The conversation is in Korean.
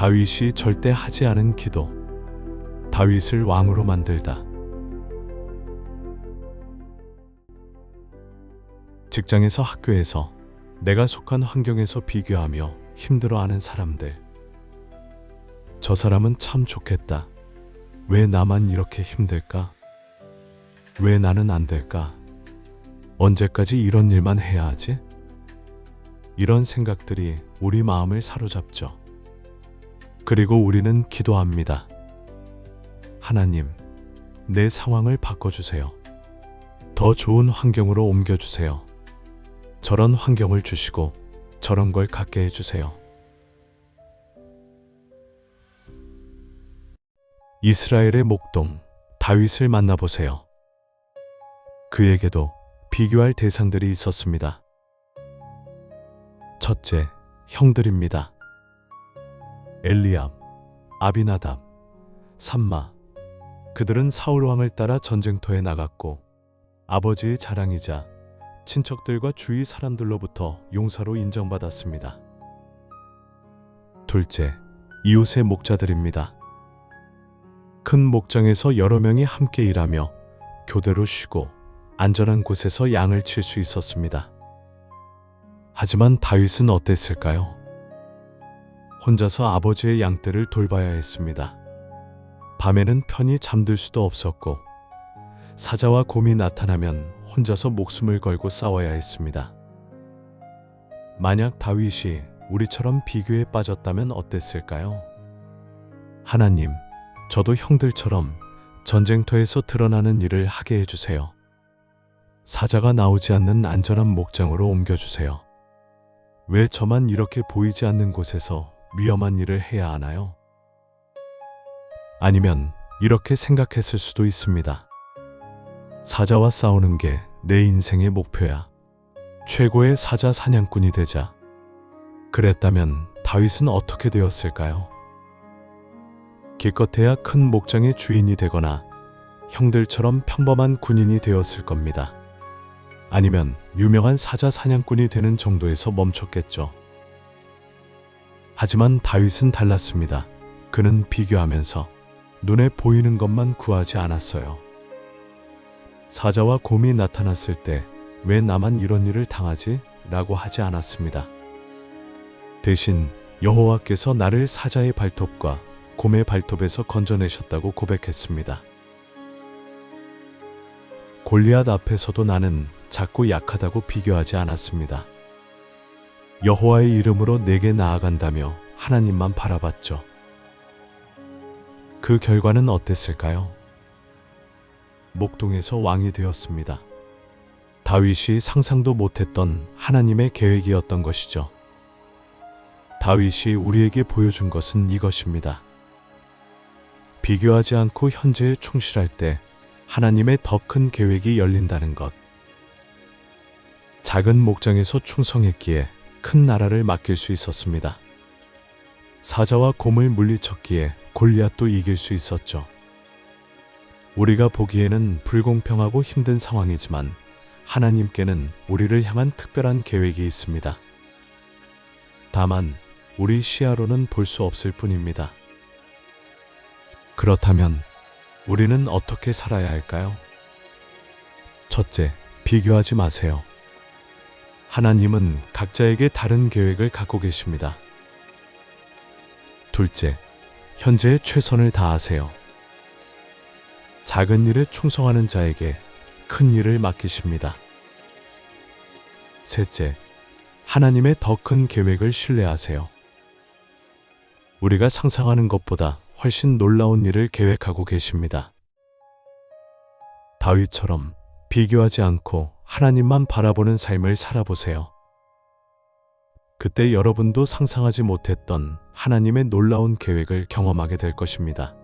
다윗이 절대 하지 않은 기도. 다윗을 왕으로 만들다. 직장에서, 학교에서, 내가 속한 환경에서 비교하며 힘들어하는 사람들. 저 사람은 참 좋겠다. 왜 나만 이렇게 힘들까? 왜 나는 안 될까? 언제까지 이런 일만 해야 하지? 이런 생각들이 우리 마음을 사로잡죠. 그리고 우리는 기도합니다. 하나님, 내 상황을 바꿔주세요. 더 좋은 환경으로 옮겨주세요. 저런 환경을 주시고 저런 걸 갖게 해주세요. 이스라엘의 목동 다윗을 만나보세요. 그에게도 비교할 대상들이 있었습니다. 첫째, 형들입니다. 엘리압, 아비나답, 삼마. 그들은 사울 왕을 따라 전쟁터에 나갔고 아버지의 자랑이자 친척들과 주위 사람들로부터 용사로 인정받았습니다. 둘째, 이웃의 목자들입니다. 큰 목장에서 여러 명이 함께 일하며 교대로 쉬고 안전한 곳에서 양을 칠 수 있었습니다. 하지만 다윗은 어땠을까요? 혼자서 아버지의 양떼를 돌봐야 했습니다. 밤에는 편히 잠들 수도 없었고 사자와 곰이 나타나면 혼자서 목숨을 걸고 싸워야 했습니다. 만약 다윗이 우리처럼 비교에 빠졌다면 어땠을까요? 하나님, 저도 형들처럼 전쟁터에서 드러나는 일을 하게 해주세요. 사자가 나오지 않는 안전한 목장으로 옮겨주세요. 왜 저만 이렇게 보이지 않는 곳에서 위험한 일을 해야 하나요? 아니면 이렇게 생각했을 수도 있습니다. 사자와 싸우는 게 내 인생의 목표야. 최고의 사자 사냥꾼이 되자. 그랬다면 다윗은 어떻게 되었을까요? 기껏해야 큰 목장의 주인이 되거나 형들처럼 평범한 군인이 되었을 겁니다. 아니면 유명한 사자 사냥꾼이 되는 정도에서 멈췄겠죠. 하지만 다윗은 달랐습니다. 그는 비교하면서 눈에 보이는 것만 구하지 않았어요. 사자와 곰이 나타났을 때 왜 나만 이런 일을 당하지? 라고 하지 않았습니다. 대신 여호와께서 나를 사자의 발톱과 곰의 발톱에서 건져내셨다고 고백했습니다. 골리앗 앞에서도 나는 작고 약하다고 비교하지 않았습니다. 여호와의 이름으로 내게 나아간다며 하나님만 바라봤죠. 그 결과는 어땠을까요? 목동에서 왕이 되었습니다. 다윗이 상상도 못했던 하나님의 계획이었던 것이죠. 다윗이 우리에게 보여준 것은 이것입니다. 비교하지 않고 현재에 충실할 때 하나님의 더 큰 계획이 열린다는 것. 작은 목장에서 충성했기에 큰 나라를 맡길 수 있었습니다. 사자와 곰을 물리쳤기에 골리앗도 이길 수 있었죠. 우리가 보기에는 불공평하고 힘든 상황이지만 하나님께는 우리를 향한 특별한 계획이 있습니다. 다만 우리 시야로는 볼 수 없을 뿐입니다. 그렇다면 우리는 어떻게 살아야 할까요? 첫째, 비교하지 마세요. 하나님은 각자에게 다른 계획을 갖고 계십니다. 둘째, 현재의 최선을 다하세요. 작은 일에 충성하는 자에게 큰 일을 맡기십니다. 셋째, 하나님의 더 큰 계획을 신뢰하세요. 우리가 상상하는 것보다 훨씬 놀라운 일을 계획하고 계십니다. 다윗처럼 비교하지 않고 하나님만 바라보는 삶을 살아보세요. 그때 여러분도 상상하지 못했던 하나님의 놀라운 계획을 경험하게 될 것입니다.